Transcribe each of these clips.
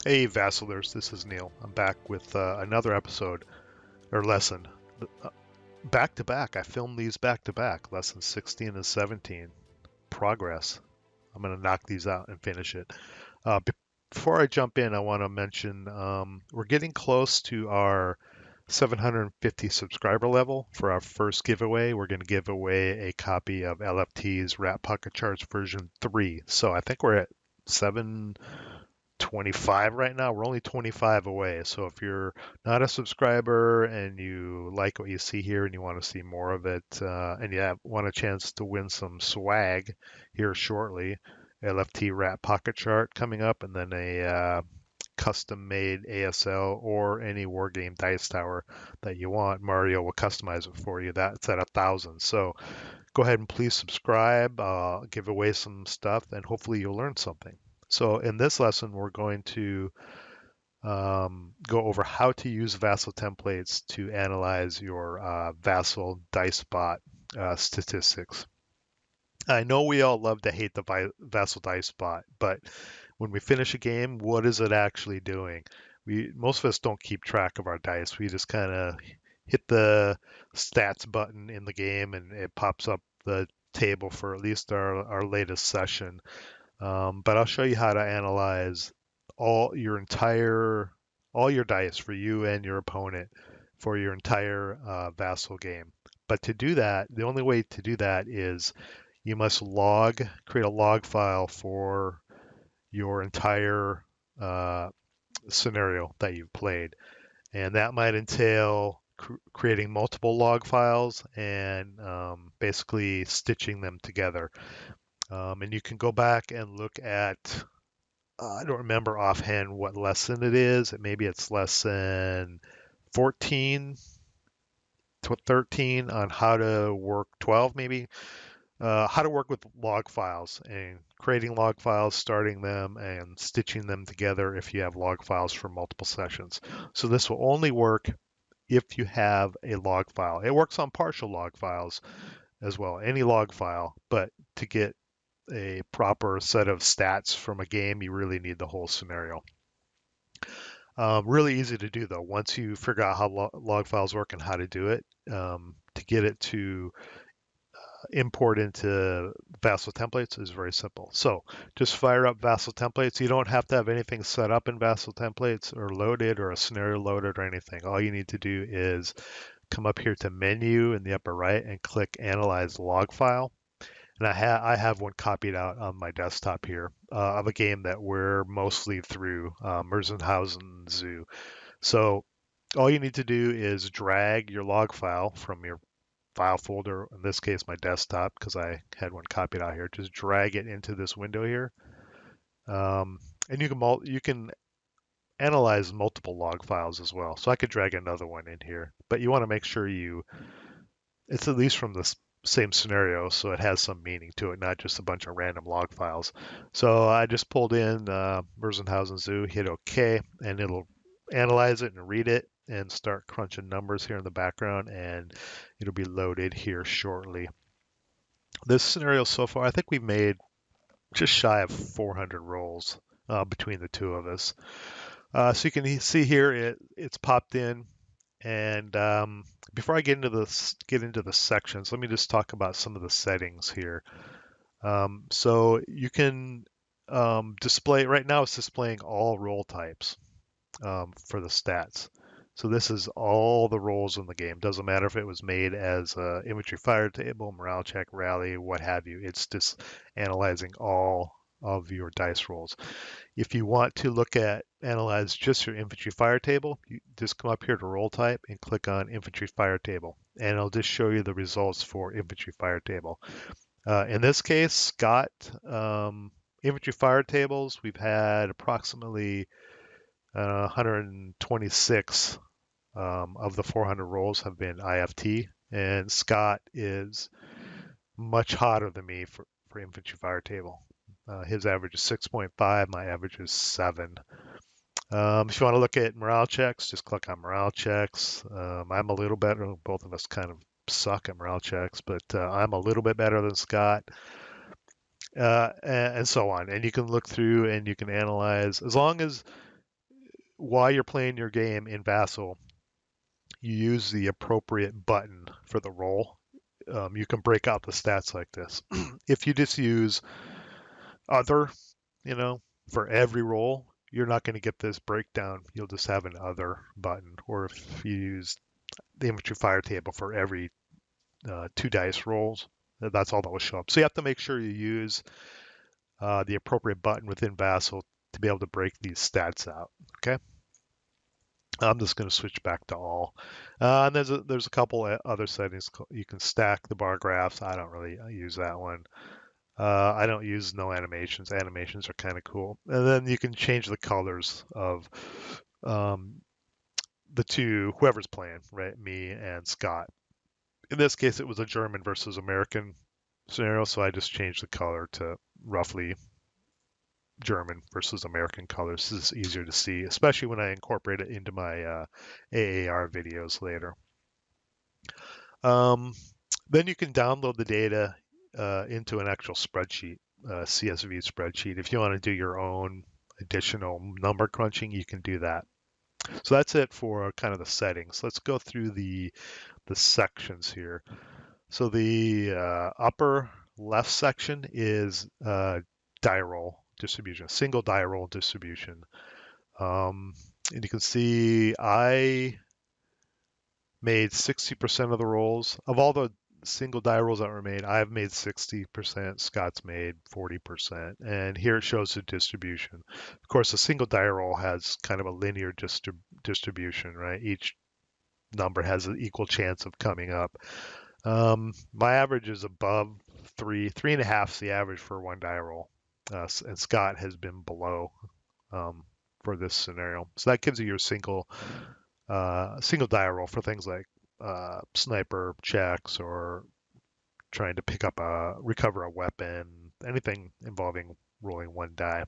Hey Vassalers, this is Neil. I'm back with another episode or lesson. Uh, Back to back. I filmed these back to back, lessons 16 and 17. Progress. I'm going to knock these out and finish it. Uh, be- Before I jump in, I want to mention we're getting close to our 750 subscriber level for our first giveaway. We're going to give away a copy of LFT's Rat Pocket Charts version 3. So I think we're at 725 right now. We're only 25 away. So if you're not a subscriber and you like what you see here and you want to see more of it, and you want a chance to win some swag here shortly, LFT Rat Pocket Chart coming up, and then a custom made ASL or any wargame dice tower that you want. Mario will customize it for you. That's at 1,000. So go ahead and please subscribe, give away some stuff, and hopefully you'll learn something. So in this lesson, we're going to go over how to use VASL templates to analyze your VASL dice bot statistics. I know we all love to hate the VASL dice bot, but when we finish a game, what is it actually doing? Most of us don't keep track of our dice. We just kind of hit the stats button in the game and it pops up the table for at least our latest session. But I'll show you how to analyze all your dice for you and your opponent for your entire VASL game. But to do that, the only way to do that is you must create a log file for your entire scenario that you've played. And that might entail creating multiple log files and basically stitching them together. And you can go back and look at, I don't remember offhand what lesson it is. Maybe it's lesson 14 to 13 on how to work 12, maybe. How to work with log files and creating log files, starting them, and stitching them together if you have log files for multiple sessions. So this will only work if you have a log file. It works on partial log files as well, any log file, but to get a proper set of stats from a game, you really need the whole scenario. Really easy to do though. Once you figure out how log files work and how to do it, to get it to import into VASL Templates is very simple. So just fire up VASL Templates. You don't have to have anything set up in VASL Templates or loaded or a scenario loaded or anything. All you need to do is come up here to Menu in the upper right and click Analyze Log File. And I have one copied out on my desktop here of a game that we're mostly through, Mersenhausen Zoo. So all you need to do is drag your log file from your file folder, in this case my desktop, because I had one copied out here. Just drag it into this window here, and you can analyze multiple log files as well. So I could drag another one in here, but you want to make sure it's at least from the same scenario, so it has some meaning to it, not just a bunch of random log files. So I just pulled in Mersenhausen Zoo, hit OK, and it'll analyze it and read it and start crunching numbers here in the background, and it'll be loaded here shortly. This scenario so far, I think we've made just shy of 400 rolls between the two of us. So you can see here it's popped in. And before I get into the sections, let me just talk about some of the settings here. So you can display right now. It's displaying all roll types for the stats. So this is all the rolls in the game. Doesn't matter if it was made as a infantry fire table, morale check, rally, what have you. It's just analyzing all of your dice rolls. If you want to analyze just your infantry fire table, you just come up here to roll type and click on infantry fire table, and it'll just show you the results for infantry fire table. In this case, Scott, infantry fire tables, we've had approximately 126 of the 400 rolls have been IFT, and Scott is much hotter than me for infantry fire table. His average is 6.5, my average is 7. If you want to look at morale checks, just click on morale checks. I'm a little better. Both of us kind of suck at morale checks, but I'm a little bit better than Scott, and so on. And you can look through and you can analyze as long as while you're playing your game in VASL, you use the appropriate button for the roll. You can break out the stats like this. If you just use other, you know, for every roll, you're not going to get this breakdown. You'll just have an other button. Or if you use the inventory fire table for every 2 dice rolls, that's all that will show up. So you have to make sure you use the appropriate button within VASL to be able to break these stats out. Okay. I'm just going to switch back to all. And there's a couple other settings. You can stack the bar graphs. I don't really use that one. I don't use no animations. Animations are kind of cool. And then you can change the colors of um, the two, whoever's playing, right? Me and Scott. In this case, it was a German versus American scenario, so I just changed the color to roughly German versus American colors. This is easier to see, especially when I incorporate it into my AAR videos later. Um, then you can download the data into an actual spreadsheet, CSV spreadsheet. If you want to do your own additional number crunching, you can do that. So that's it for kind of the settings. Let's go through the sections here. So the upper left section is die roll distribution, single die roll distribution. And you can see I made 60% of the rolls. Of all the single die rolls that were made, I've made 60%, Scott's made 40%. And here it shows the distribution. Of course, a single die roll has kind of a linear distribution, right? Each number has an equal chance of coming up. My average is above 3.5 is the average for one die roll. And Scott has been below for this scenario. So that gives you your single die roll for things like sniper checks or trying to recover a weapon, anything involving rolling one die.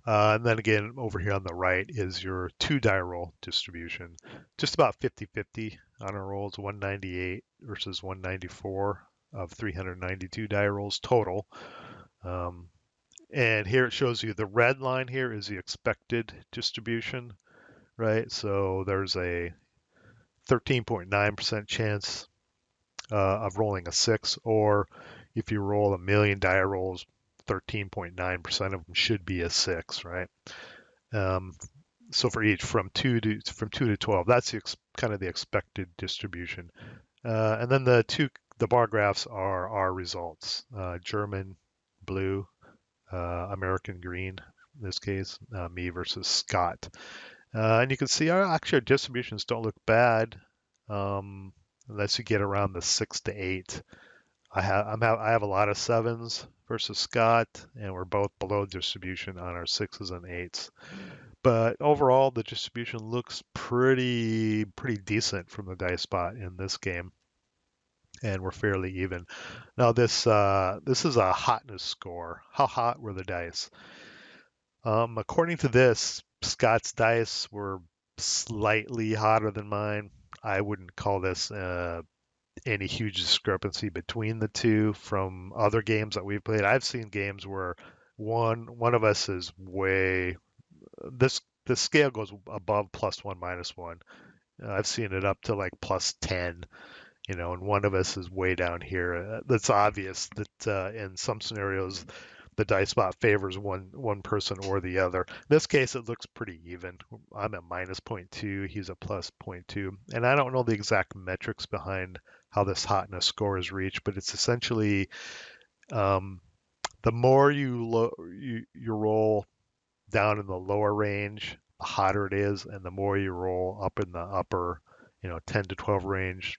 And then again, over here on the right is your 2 die roll distribution. Just about 50-50 on our rolls, 198 versus 194 of 392 die rolls total. And here it shows you the red line here is the expected distribution, right? So there's a 13.9% chance of rolling a 6, or if you roll a million die rolls, 13.9% of them should be a 6, right? So for each from 2 to 12, that's kind of the expected distribution. And then the bar graphs are our results: German blue, American green. In this case, me versus Scott. And you can see our distributions don't look bad, unless you get around the 6 to 8. I have a lot of 7s versus Scott, and we're both below distribution on our 6s and 8s. But overall, the distribution looks pretty decent from the dice spot in this game, and we're fairly even. Now this is a hotness score. How hot were the dice? According to this, Scott's dice were slightly hotter than mine. I wouldn't call this any huge discrepancy between the two from other games that we've played. I've seen games where one of us is way the scale goes above +1 -1. I've seen it up to like +10, and one of us is way down here. That's obvious that in some scenarios the dice spot favors one person or the other. In this case, it looks pretty even. I'm at -0.2, he's at +0.2, and I don't know the exact metrics behind how this hotness score is reached, but it's essentially the more you roll down in the lower range, the hotter it is, and the more you roll up in the upper, 10 to 12 range,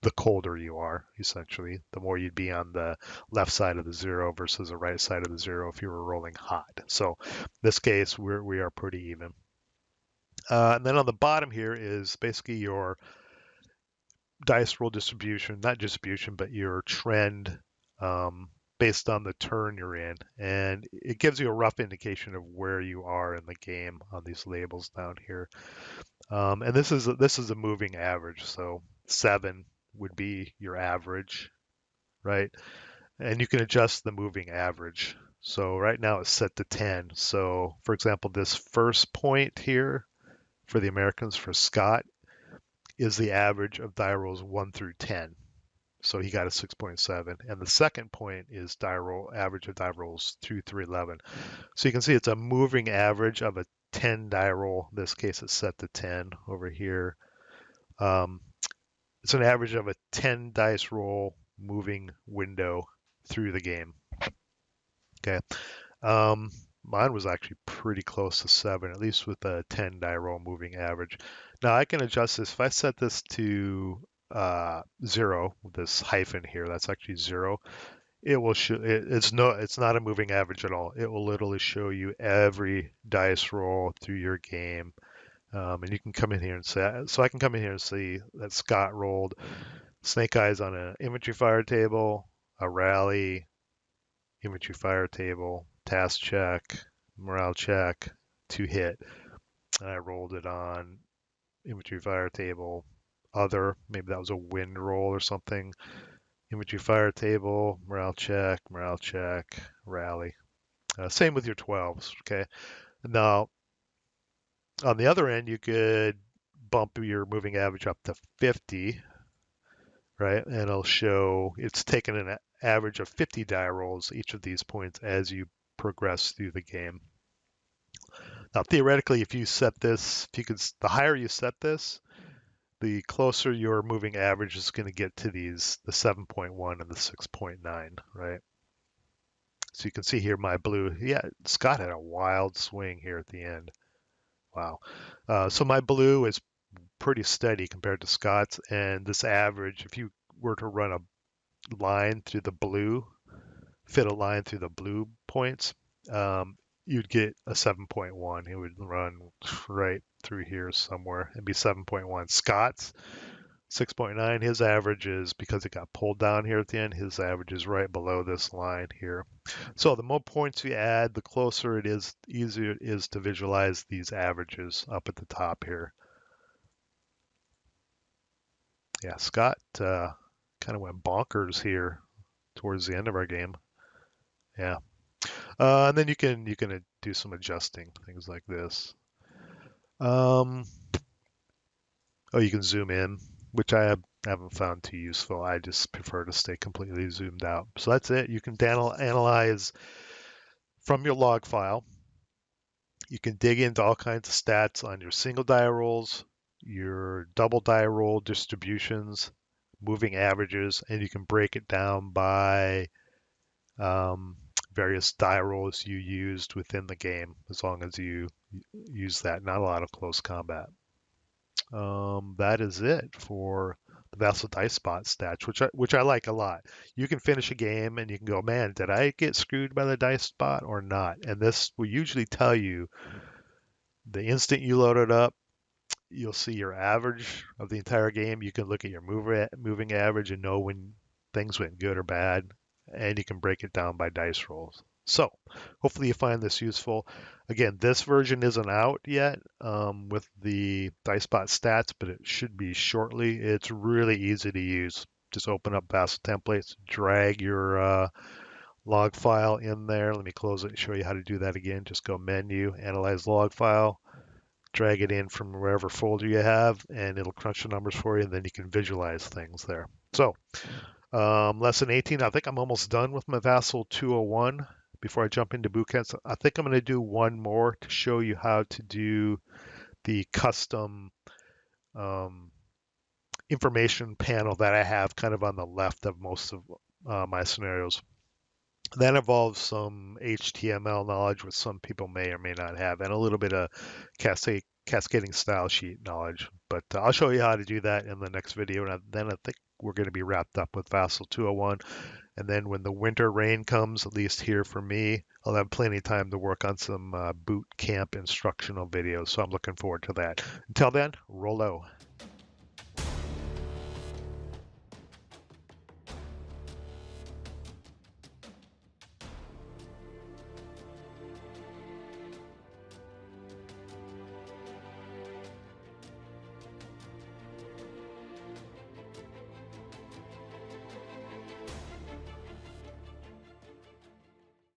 the colder you are, essentially. The more you'd be on the left side of the 0 versus the right side of the 0 if you were rolling hot. So in this case, we are pretty even. And then on the bottom here is basically your dice roll distribution, not distribution, but your trend based on the turn you're in. And it gives you a rough indication of where you are in the game on these labels down here. And this is a moving average. So 7 would be your average, right? And you can adjust the moving average So right now it's set to 10. So for example, this first point here for the Americans for Scott is the average of die rolls 1 through 10. So he got a 6.7. And the second point is average of die rolls 2 through 11. So you can see it's a moving average of a 10 die roll. In this case, it's set to 10 over here. Um, it's an average of a 10 dice roll moving window through the game. Okay. Um, Mine was actually pretty close to 7, at least with a 10 die roll moving average. Now I can adjust this. If I set this to 0, with this hyphen here, that's actually 0. It will show it's not a moving average at all. It will literally show you every dice roll through your game. And you can come in here and say, so I can come in here and see that Scott rolled Snake Eyes on an infantry fire table, a rally, infantry fire table, task check, morale check, 2 hit. And I rolled it on infantry fire table, other, maybe that was a wind roll or something. Infantry fire table, morale check, rally. Same with your 12s, okay? Now, on the other end, you could bump your moving average up to 50, right? And it'll show it's taken an average of 50 die rolls each of these points as you progress through the game. Now, theoretically, if you set this, the higher you set this, the closer your moving average is going to get to the 7.1 and the 6.9, right? So you can see here my blue. Yeah, Scott had a wild swing here at the end. Wow. So my blue is pretty steady compared to Scott's, and this average, if you were to run a line through the blue, fit a line through the blue points, you'd get a 7.1. It would run right through here somewhere and be 7.1. Scott's 6.9. His average is, because it got pulled down here at the end, his average is right below this line here. So the more points you add, the closer it is, easier it is to visualize these averages up at the top here. Yeah, Scott kind of went bonkers here towards the end of our game. Yeah. And then you can do some adjusting, things like this. Oh, you can zoom in, which I haven't found too useful. I just prefer to stay completely zoomed out. So that's it. You can analyze from your log file. You can dig into all kinds of stats on your single die rolls, your double die roll distributions, moving averages, and you can break it down by various die rolls you used within the game, as long as you use that. Not a lot of close combat. That is it for the VASSAL Dice Spot stats, which I like a lot. You can finish a game and you can go, man, did I get screwed by the dice spot or not? And this will usually tell you the instant you load it up. You'll see your average of the entire game. You can look at your moving average and know when things went good or bad, and you can break it down by dice rolls. So hopefully you find this useful. Again, this version isn't out yet with the DiceBot stats, but it should be shortly. It's really easy to use. Just open up VASSL Templates, drag your log file in there. Let me close it and show you how to do that again. Just go Menu, Analyze Log File, drag it in from wherever folder you have, and it'll crunch the numbers for you, and then you can visualize things there. So lesson 18, I think I'm almost done with my VASSAL 201 before I jump into bootcamps. I think I'm going to do one more to show you how to do the custom information panel that I have kind of on the left of most of my scenarios. That involves some HTML knowledge, which some people may or may not have, and a little bit of cascading style sheet knowledge. But I'll show you how to do that in the next video, and then I think we're going to be wrapped up with VASSAL 201. And then when the winter rain comes, at least here for me, I'll have plenty of time to work on some boot camp instructional videos. So I'm looking forward to that. Until then, roll low.